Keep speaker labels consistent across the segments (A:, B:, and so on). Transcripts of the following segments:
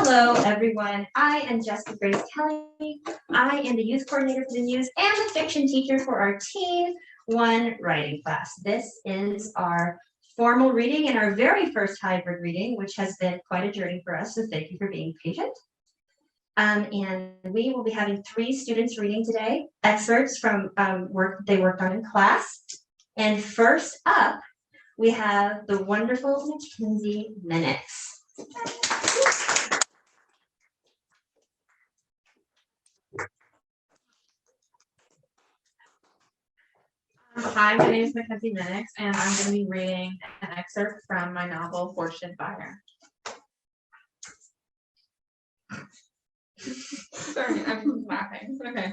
A: Hello, everyone. I am Jessica Grace Kelly. I am the youth coordinator for the Muse and the fiction teacher for our Teen 1 writing class. This is our formal reading and our very first hybrid reading, which has been quite a journey for us, so thank you for being patient. And we will be having 3 students reading today, excerpts from work they worked on in class. And first up, we have the wonderful MacKenzie Minutes.
B: Hi, my name is MacKenzie Minix, and I'm going to be reading an excerpt from my novel, Fortune Fire. Sorry, I'm laughing. Okay.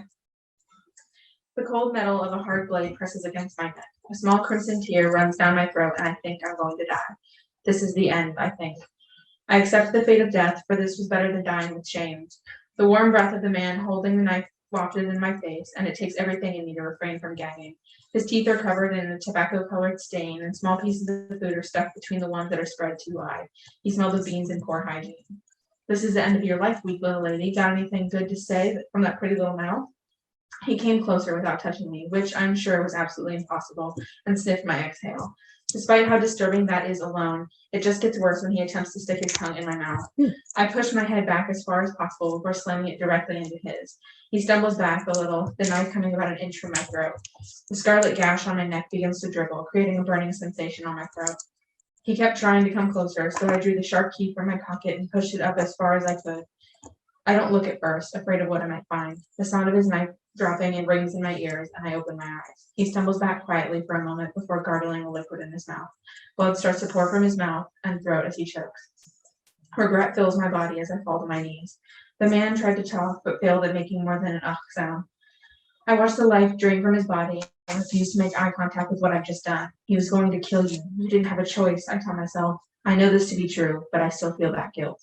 B: The cold metal of a hard blade presses against my neck. A small crimson tear runs down my throat, and I think I'm going to die. This is the end, I think. I accept the fate of death, for this was better than dying with shame. The warm breath of the man holding the knife wafted in my face, and it takes everything in me to refrain from gagging. His teeth are covered in a tobacco-colored stain, and small pieces of food are stuck between the ones that are spread too wide. He smells of beans and poor hygiene. This is the end of your life, weak little lady. Got anything good to say from that pretty little mouth? He came closer without touching me, which I'm sure was absolutely impossible, and sniffed my exhale. Despite how disturbing that is alone, it just gets worse when he attempts to stick his tongue in my mouth. I push my head back as far as possible before slamming it directly into his. He stumbles back a little, the knife coming about an inch from my throat. The scarlet gash on my neck begins to dribble, creating a burning sensation on my throat. He kept trying to come closer, so I drew the sharp key from my pocket and pushed it up as far as I could. I don't look at first, afraid of what I might find. The sound of his knife dropping and rings in my ears, and I open my eyes. He stumbles back quietly for a moment before gargling a liquid in his mouth. Blood starts to pour from his mouth and throat as he chokes. Regret fills my body as I fall to my knees. The man tried to talk, but failed at making more than an ugh sound. I watched the life drain from his body and refused to make eye contact with what I've just done. He was going to kill you. You didn't have a choice, I tell myself. I know this to be true, but I still feel that guilt.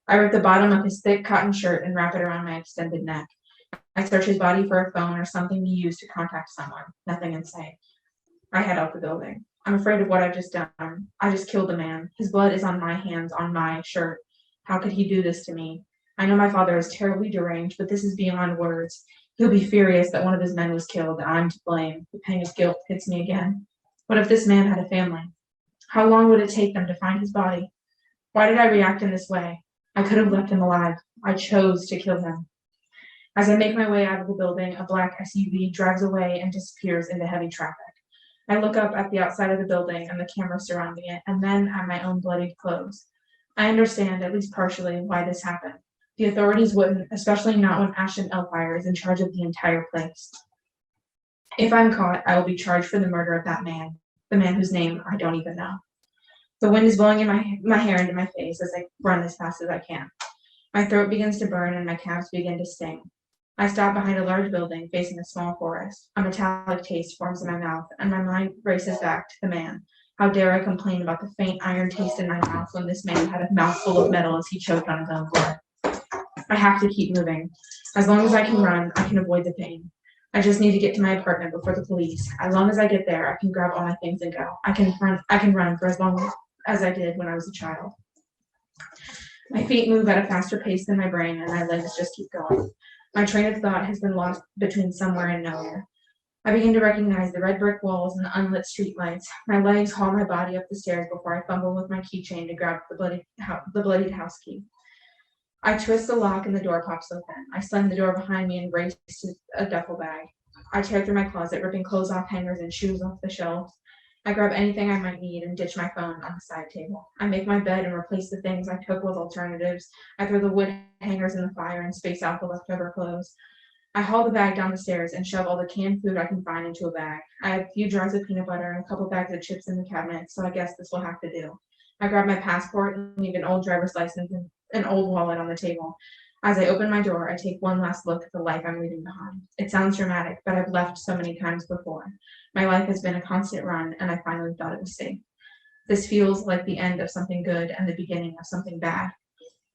B: I rip the bottom of his thick cotton shirt and wrap it around my extended neck. I search his body for a phone or something to use to contact someone. Nothing in sight. I head out the building. I'm afraid of what I've just done. I just killed a man. His blood is on my hands, on my shirt. How could he do this to me? I know my father is terribly deranged, but this is beyond words. He'll be furious that one of his men was killed, and I'm to blame. The pang of guilt hits me again. What if this man had a family? How long would it take them to find his body? Why did I react in this way? I could have left him alive. I chose to kill him. As I make my way out of the building, a black SUV drives away and disappears into heavy traffic. I look up at the outside of the building and the camera surrounding it, and then at my own bloodied clothes. I understand, at least partially, why this happened. The authorities wouldn't, especially not when Ashton Elfire is in charge of the entire place. If I'm caught, I will be charged for the murder of that man, the man whose name I don't even know. The wind is blowing in my hair into my face as I run as fast as I can. My throat begins to burn and my calves begin to sting. I stop behind a large building facing a small forest. A metallic taste forms in my mouth, and my mind races back to the man. How dare I complain about the faint iron taste in my mouth when this man had a mouthful of metal as he choked on his own blood? I have to keep moving. As long as I can run, I can avoid the pain. I just need to get to my apartment before the police. As long as I get there, I can grab all my things and go. I can run for as long as I did when I was a child. My feet move at a faster pace than my brain, and my legs just keep going. My train of thought has been lost between somewhere and nowhere. I begin to recognize the red brick walls and the unlit street lights. My legs haul my body up the stairs before I fumble with my keychain to grab the bloodied house key. I twist the lock and the door pops open. I slam the door behind me and race to a duffel bag. I tear through my closet, ripping clothes off hangers and shoes off the shelves. I grab anything I might need and ditch my phone on the side table. I make my bed and replace the things I took with alternatives. I throw the wood hangers in the fire and space out the leftover clothes. I haul the bag down the stairs and shove all the canned food I can find into a bag. I have a few jars of peanut butter and a couple bags of chips in the cabinet, so I guess this will have to do. I grab my passport and leave an old driver's license and an old wallet on the table. As I open my door, I take one last look at the life I'm leaving behind. It sounds dramatic, but I've left so many times before. My life has been a constant run, and I finally thought it was safe. This feels like the end of something good and the beginning of something bad.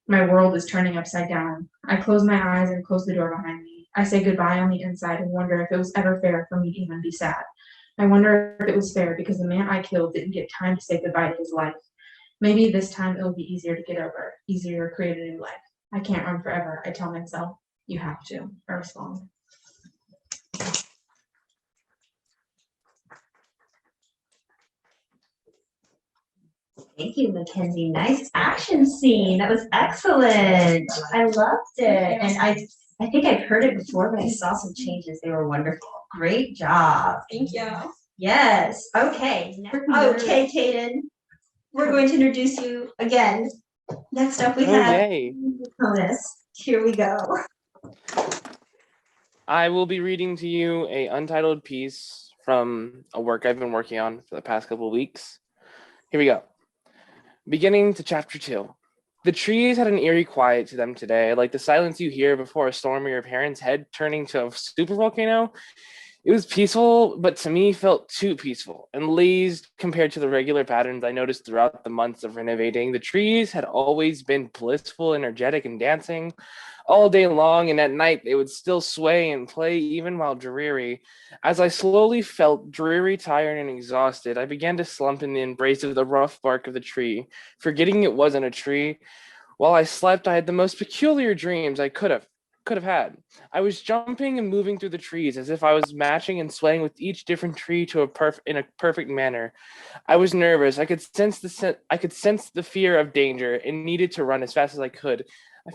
B: My world is turning upside down. I close my eyes and close the door behind me. I say goodbye on the inside and wonder if it was ever fair for me to even be sad. I wonder if it was fair because the man I killed didn't get time to say goodbye to his life. Maybe this time it will be easier to get over, easier to create a new life. I can't run forever, I tell myself. You have to, I respond.
A: Thank you, MacKenzie. Nice action scene. That was excellent. I loved it. And I think I've heard it before, but I saw some changes. They were wonderful. Great job.
B: Thank you.
A: Yes. Okay. Okay, Kayden. We're going to introduce you again. Next up, we have
C: yay.
A: bonus. Here we go.
C: I will be reading to you a untitled piece from a work I've been working on for the past couple of weeks. Here we go. Beginning to chapter 2. The trees had an eerie quiet to them today, like the silence you hear before a storm or your parents' head turning to a supervolcano. It was peaceful, but to me felt too peaceful and lazed compared to the regular patterns I noticed throughout the months of renovating. The trees had always been blissful, energetic, and dancing all day long, and at night they would still sway and play even while dreary. As I slowly felt dreary, tired, and exhausted, I began to slump in the embrace of the rough bark of the tree, forgetting it wasn't a tree. While I slept, I had the most peculiar dreams I could have had. I was jumping and moving through the trees as if I was matching and swaying with each different tree to in a perfect manner. I was nervous. I could sense the fear of danger and needed to run as fast as I could,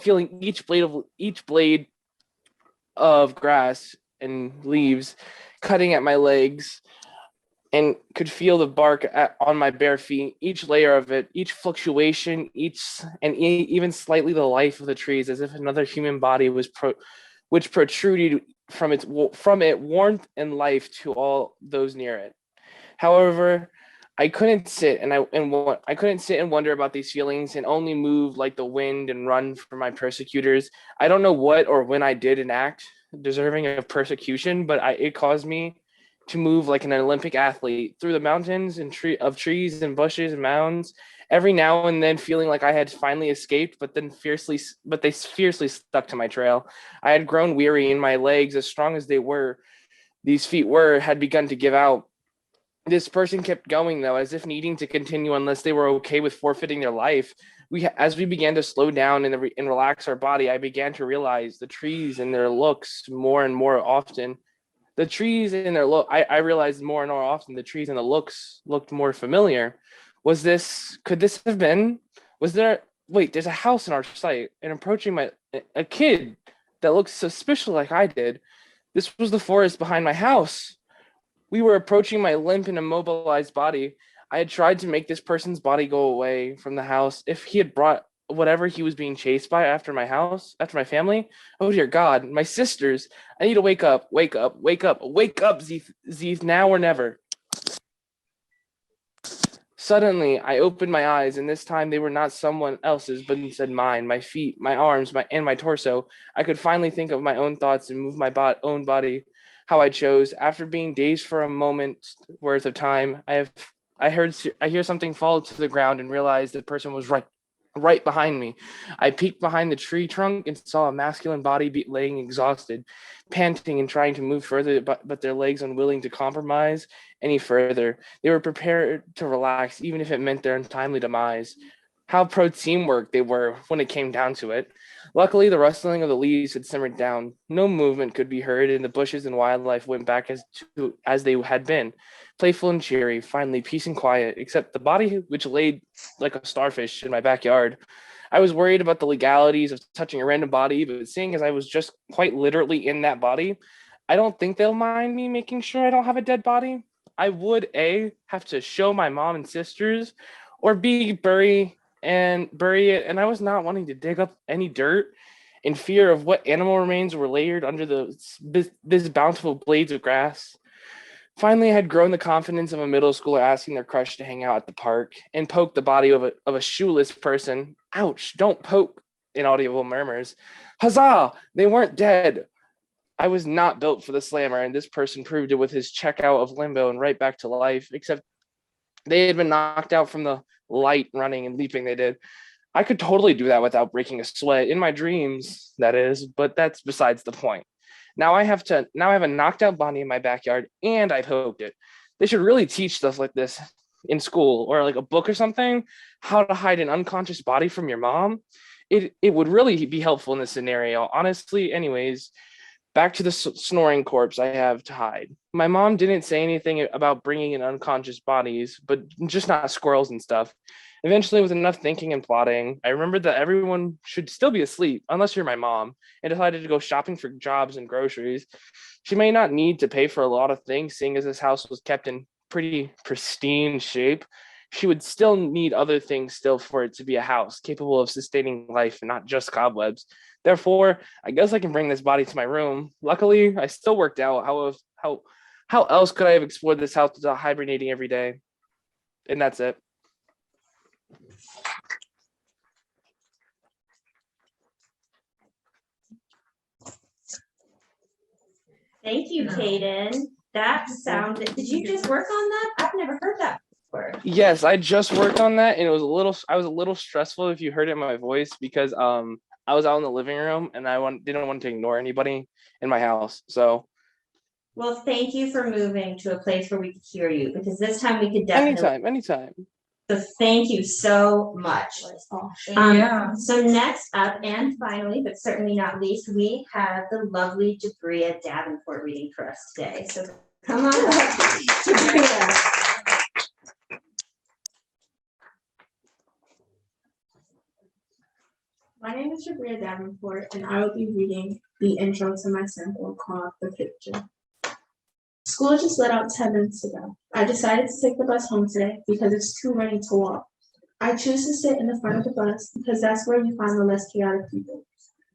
C: feeling each blade of grass and leaves cutting at my legs, and could feel the bark on my bare feet, each layer of it, each fluctuation, even slightly the life of the trees, as if another human body which protruded from it warmth and life to all those near it. However, I couldn't sit and wonder about these feelings and only move like the wind and run from my persecutors. I don't know what or when I did an act deserving of persecution, but it caused me to move like an Olympic athlete through the mountains and trees and bushes and mounds, every now and then feeling like I had finally escaped, but they fiercely stuck to my trail. I had grown weary, and my legs, as strong as these feet had begun to give out. This person kept going, though, as if needing to continue unless they were okay with forfeiting their life. As we began to slow down and relax our body, I began to realize the trees and their looks more and more often. I realized more and more often the trees and the looks looked more familiar. Could this have been, there's a house in our sight, and approaching a kid that looks suspiciously like I did. This was the forest behind my house. We were approaching my limp and immobilized body. I had tried to make this person's body go away from the house. If he had brought whatever he was being chased by after my family. Oh dear God, my sisters, I need to wake up, Zeeth, now or never. Suddenly, I opened my eyes, and this time they were not someone else's, but instead mine, my feet, my arms, and my torso. I could finally think of my own thoughts and move my own body how I chose. After being dazed for a moment's worth of time, I hear something fall to the ground and realized the person was right behind me. I peeked behind the tree trunk and saw a masculine body laying exhausted, panting and trying to move further, but their legs unwilling to compromise any further. They were prepared to relax, even if it meant their untimely demise. How pro teamwork they were when it came down to it. Luckily, the rustling of the leaves had simmered down. No movement could be heard, and the bushes and wildlife went back as they had been, playful and cheery, finally peace and quiet, except the body which lay like a starfish in my backyard. I was worried about the legalities of touching a random body, but seeing as I was just quite literally in that body, I don't think they'll mind me making sure I don't have a dead body. I would A, have to show my mom and sisters, or B, bury it, and I was not wanting to dig up any dirt in fear of what animal remains were layered under this bountiful blades of grass. Finally, I had grown the confidence of a middle schooler asking their crush to hang out at the park and poke the body of a shoeless person. Ouch, don't poke, inaudible murmurs. Huzzah, they weren't dead. I was not built for the slammer, and this person proved it with his checkout of limbo and right back to life, except they had been knocked out from the light running and leaping they did. I could totally do that without breaking a sweat, in my dreams, that is, but that's besides the point. Now I have a knocked out body in my backyard, and I poked it. They should really teach stuff like this in school or like a book or something, how to hide an unconscious body from your mom, it would really be helpful in this scenario. Honestly, anyways, back to the snoring corpse I have to hide. My mom didn't say anything about bringing in unconscious bodies, but just not squirrels and stuff. Eventually, with enough thinking and plotting, I remembered that everyone should still be asleep, unless you're my mom, and decided to go shopping for jobs and groceries. She may not need to pay for a lot of things, seeing as this house was kept in pretty pristine shape. She would still need other things still for it to be a house capable of sustaining life and not just cobwebs. Therefore, I guess I can bring this body to my room. Luckily, I still worked out how else could I have explored this house without hibernating every day? And that's it.
A: Thank you, Kayden. That sounded, did you just work on that? I've never heard that before.
C: Yes, I just worked on that, and I was a little stressful if you heard it in my voice, because I was out in the living room and didn't want to ignore anybody in my house. So
A: well, thank you for moving to a place where we could hear you, because this time we could definitely.
C: anytime.
A: So thank you so much. So next up, and finally, but certainly not least, we have the lovely Jabria Davenport reading for us today. So come on up, Jabria.
D: My name is Jabria Davenport, and I will be reading the intro to my sample called The Picture. School just let out 10 minutes ago. I decided to take the bus home today because it's too rainy to walk. I choose to sit in the front of the bus because that's where you find the less chaotic people.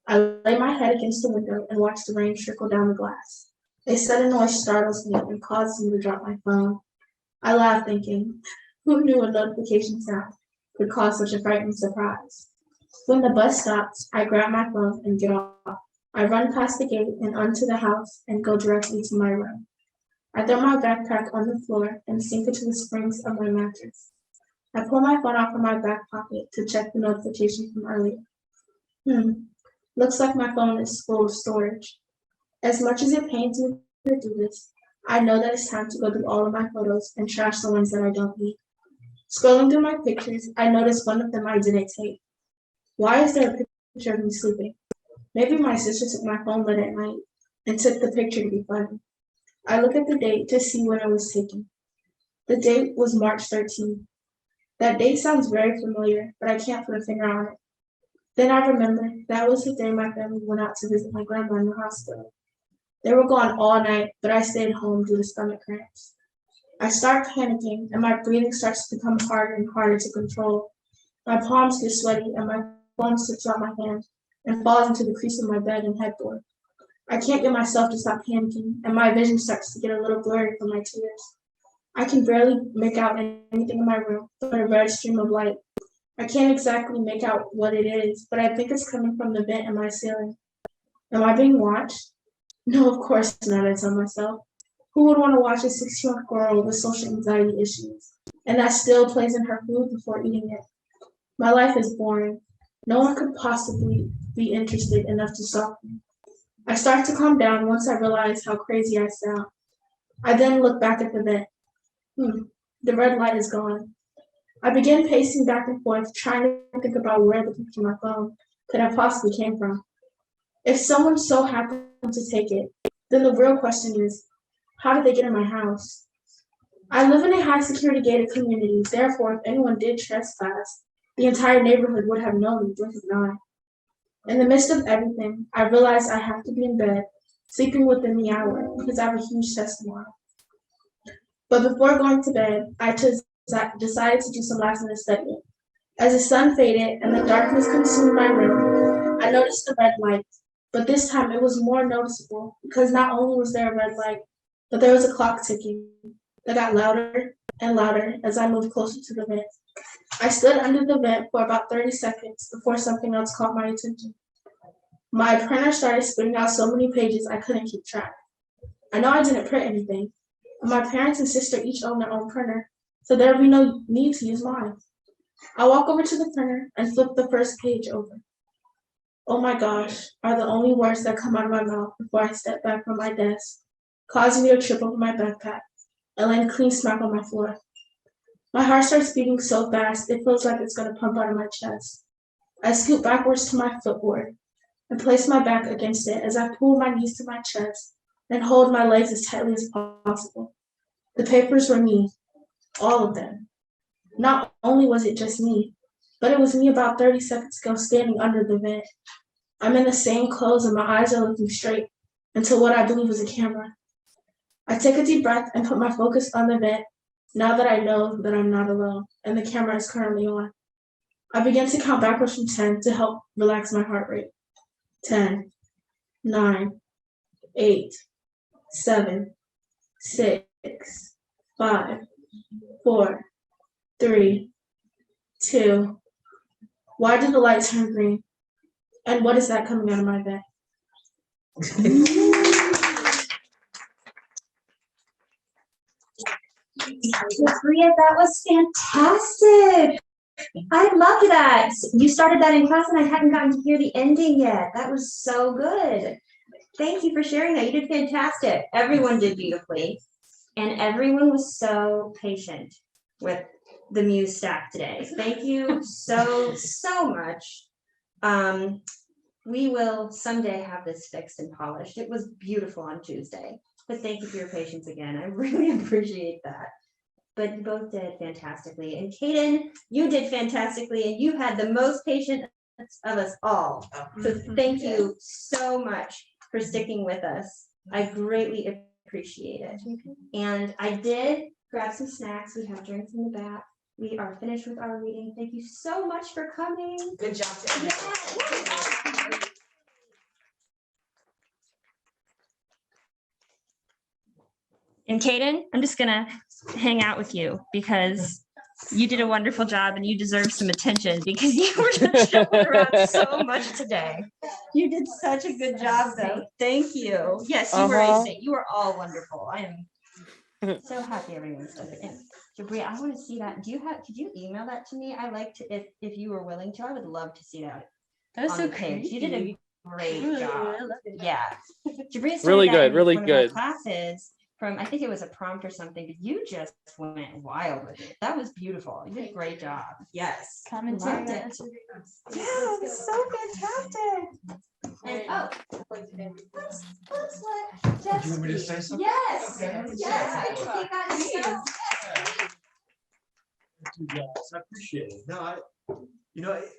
D: I lay my head against the window and watch the rain trickle down the glass. A sudden noise startles me and causes me to drop my phone. I laugh, thinking, who knew a notification sound could cause such a frightening surprise? When the bus stops, I grab my phone and get off. I run past the gate and onto the house and go directly to my room. I throw my backpack on the floor and sink it to the springs of my mattress. I pull my phone out from my back pocket to check the notification from earlier. Looks like my phone is full of storage. As much as it pains me to do this, I know that it's time to go through all of my photos and trash the ones that I don't need. Scrolling through my pictures, I noticed one of them I didn't take. Why is there a picture of me sleeping? Maybe my sister took my phone late at night and took the picture to be funny. I look at the date to see when it was taken. The date was March 13th. That date sounds very familiar, but I can't put a finger on it. Then I remember that was the day my family went out to visit my grandma in the hospital. They were gone all night, but I stayed home due to stomach cramps. I start panicking, and my breathing starts to become harder and harder to control. My palms get sweaty, and my phone slips out my hand and falls into the crease of my bed and headboard. I can't get myself to stop panicking, and my vision starts to get a little blurry from my tears. I can barely make out anything in my room but a red stream of light. I can't exactly make out what it is, but I think it's coming from the vent in my ceiling. Am I being watched? No, of course not, I tell myself. Who would want to watch a 16-year-old girl with social anxiety issues, and that still plays in her food before eating it? My life is boring. No one could possibly be interested enough to stalk me. I start to calm down once I realize how crazy I sound. I then look back at the vent. The red light is gone. I begin pacing back and forth, trying to think about where the picture on my phone could have possibly came from. If someone so happened to take it, then the real question is, how did they get in my house? I live in a high security gated community, therefore if anyone did trespass, the entire neighborhood would have known in the blink of an eye. In the midst of everything, I realize I have to be in bed, sleeping within the hour, because I have a huge test tomorrow. But before going to bed, I decided to do some last-minute studying. As the sun faded and the darkness consumed my room, I noticed the red light, but this time it was more noticeable because not only was there a red light, but there was a clock ticking that got louder and louder as I moved closer to the vent. I stood under the vent for about 30 seconds before something else caught my attention. My printer started spitting out so many pages I couldn't keep track. I know I didn't print anything, but my parents and sister each own their own printer, so there would be no need to use mine. I walk over to the printer and flip the first page over. Oh my gosh, are the only words that come out of my mouth before I step back from my desk, causing me to trip over my backpack and land a clean smack on my floor. My heart starts beating so fast, it feels like it's going to pump out of my chest. I scoot backwards to my footboard and place my back against it as I pull my knees to my chest and hold my legs as tightly as possible. The papers were me, all of them. Not only was it just me, but it was me about 30 seconds ago standing under the vent. I'm in the same clothes and my eyes are looking straight into what I believe is a camera. I take a deep breath and put my focus on the vent now that I know that I'm not alone and the camera is currently on. I begin to count backwards from 10 to help relax my heart rate. 10, 9, 8, 7, 6, 5, 4, 3, 2. Why did the light turn green? And what is that coming out of my vent?
A: Jabria, that was fantastic. I loved that. You started that in class and I hadn't gotten to hear the ending yet. That was so good. Thank you for sharing that. You did fantastic. Everyone did beautifully. And everyone was so patient with the Muse staff today. Thank you so much. We will someday have this fixed and polished. It was beautiful on Tuesday. But thank you for your patience again. I really appreciate that. But you both did fantastically. And Kayden, you did fantastically, and you had the most patience of us all. So thank you so much for sticking with us. I greatly appreciate it. And I did grab some snacks. We have drinks in the back. We are finished with our reading. Thank you so much for coming.
E: Good job, Tim.
A: And Kayden, I'm just gonna hang out with you because you did a wonderful job and you deserve some attention because you were just jumping around so much today. You did such a good job though. Thank you. Yes, you were amazing. You were all wonderful. I am so happy everyone's done it. And Jabria, I want to see that. Could you email that to me? I like to, if you were willing to, I would love to see that.
F: That was
A: on
F: so
A: the page.
F: creepy.
A: You did a great job. Yeah. Jabria started
C: Really
A: that
C: good,
A: in
C: really
A: one of my
C: good.
A: classes from, I think it was a prompt or something, but you just went wild with it. That was beautiful. You did a great job.
E: Yes.
F: Commentary.
A: Loved it. Yeah, it was so fantastic. And let's let Jeff
G: Do you want me to
A: speak.
G: say something?
A: Yes,
G: Okay.
A: yes, I can take that as well.
G: Thank you guys. I appreciate it. No,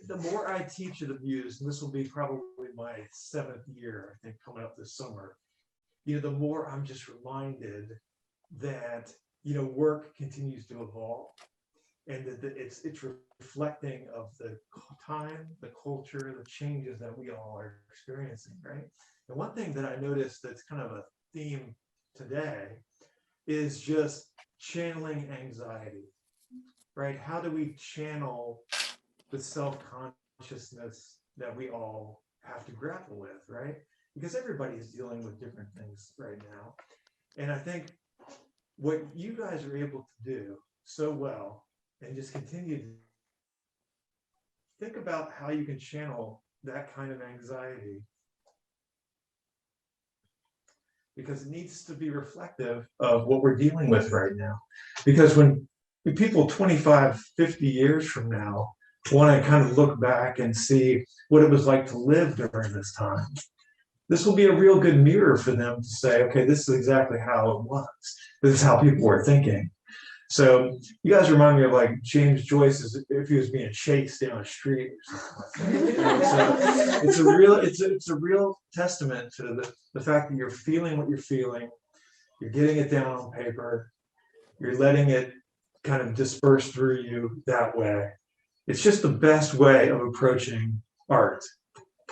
G: the more I teach at the Muse, and this will be probably my 7th year, I think, coming up this summer, the more I'm just reminded that, work continues to evolve and that it's reflecting of the time, the culture, the changes that we all are experiencing, right? And one thing that I noticed that's kind of a theme today is just channeling anxiety, right? How do we channel the self-consciousness that we all have to grapple with, right? Because everybody is dealing with different things right now. And I think what you guys are able to do so well and just continue to think about how you can channel that kind of anxiety, because it needs to be reflective of what we're dealing with right now. Because when people 25, 50 years from now want to kind of look back and see what it was like to live during this time, this will be a real good mirror for them to say, okay, this is exactly how it was. This is how people were thinking. So you guys remind me of like James Joyce if he was being chased down a street or something like that. So it's a real testament to the fact that you're feeling what you're feeling, you're getting it down on paper, you're letting it kind of disperse through you that way. It's just the best way of approaching art.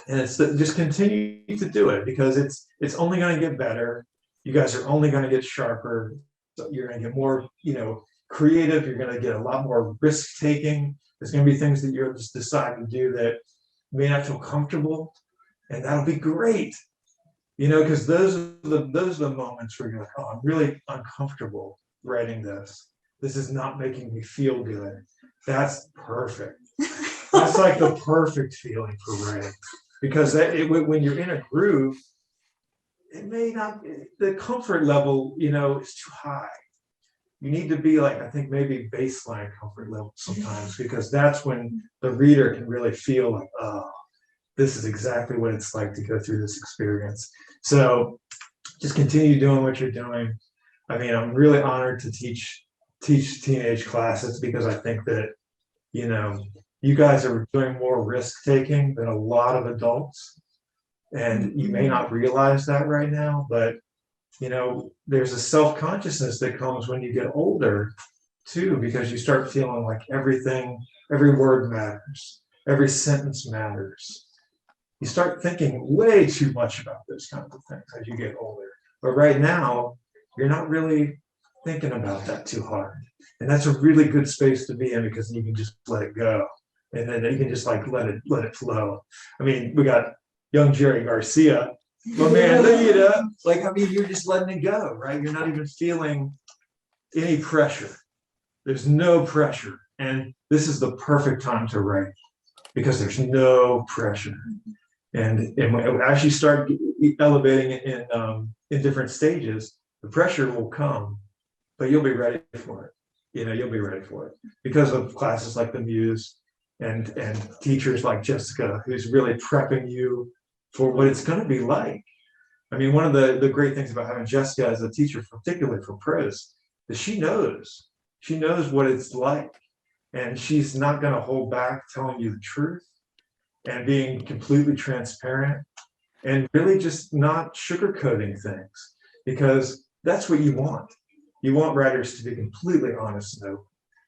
G: And it's just continue to do it because it's only going to get better. You guys are only going to get sharper. So you're going to get more, creative. You're going to get a lot more risk taking. There's going to be things that you'll just decide to do that may not feel comfortable, and that'll be great. Because those are the moments where you're like, oh, I'm really uncomfortable writing this. This is not making me feel good. That's perfect. That's like the perfect feeling for writing. Because when you're in a groove, it may not, the comfort level, is too high. you need to be like, I think maybe baseline comfort level sometimes, because that's when the reader can really feel like, oh, this is exactly what it's like to go through this experience. So just continue doing what you're doing. I mean, I'm really honored to teach teenage classes, because I think that, you know, you guys are doing more risk taking than a lot of adults. And you may not realize that right now, but you know, there's a self-consciousness that comes when you get older too, because you start feeling like every word matters, every sentence matters. You start thinking way too much about those kinds of things as you get older. But right now, you're not really thinking about that too hard. And that's a really good space to be in, because you can just let it go. And then you can just like let it flow. I mean, we got young Jerry Garcia. But man, you know, like, I mean, you're just letting it go, right? You're not even feeling any pressure. There's no pressure. And this is the perfect time to write, because there's no pressure. And as you start elevating it in different stages, the pressure will come, but you'll be ready for it. You know, you'll be ready for it because of classes like the Muse and teachers like Jessica, who's really prepping you for what it's going to be like. I mean, one of the great things about having Jessica as a teacher, particularly for prose, is she knows what it's like, and she's not going to hold back telling you the truth and being completely transparent and really just not sugarcoating things, because that's what you want. You want writers to be completely honest and open.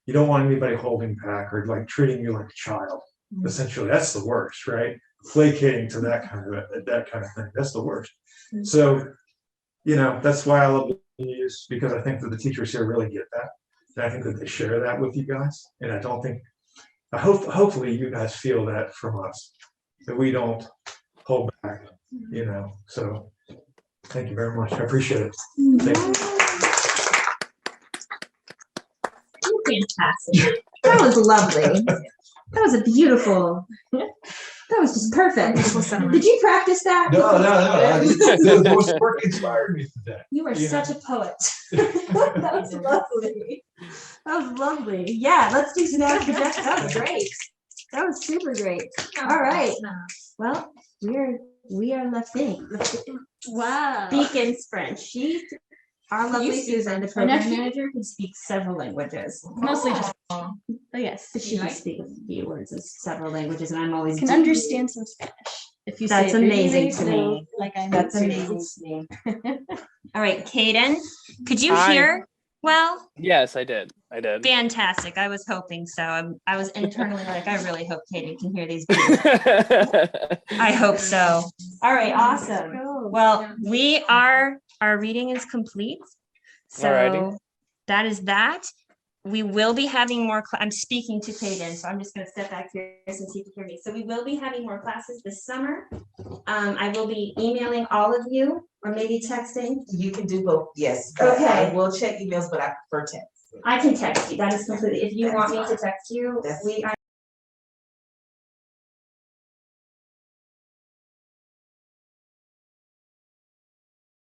G: You don't want anybody holding back or like treating you like a child. Essentially, that's the worst, right? Placating to that kind of thing. That's the worst. So, you know, that's why I love the Muse, because I think that the teachers here really get that. And I think that they share that with you guys. And hopefully you guys feel that from us, that we don't hold back, you know. So thank you very much. I appreciate it. Thank you.
A: Fantastic. That was lovely. That was a beautiful. That was just perfect. Did you practice that?
G: No. The work inspired me today.
A: You are such a poet. That was lovely. That was lovely. Yeah, let's do some after that. That was great. That was super great. All right. Well, we are left in.
E: Wow.
A: Beacon's French. She's our lovely Susan, the program manager, who speaks several languages.
E: Mostly just. But yes,
A: She can speak a few words of several languages, and I'm always
E: can understand some Spanish. If you
A: That's
E: say it
A: amazing
E: really
A: to me.
E: Like I
A: That's amazing to me. All right, Kayden, could you
C: Hi.
A: hear well?
C: Yes, I did.
A: Fantastic. I was hoping so. I was internally like, I really hope Kayden can hear these beats. I hope so. All right, awesome. Well, our reading is complete. So
C: Alrighty.
A: that is that. We will be having more, I'm speaking to Kayden, so I'm just gonna step back here since he can hear me. So we will be having more classes this summer. I will be emailing all of you, or maybe texting.
F: You can do both, yes.
A: Okay.
F: I will check emails, but I prefer text.
A: I can text you, that is completely, if you want me to text you,
F: That's-
A: we are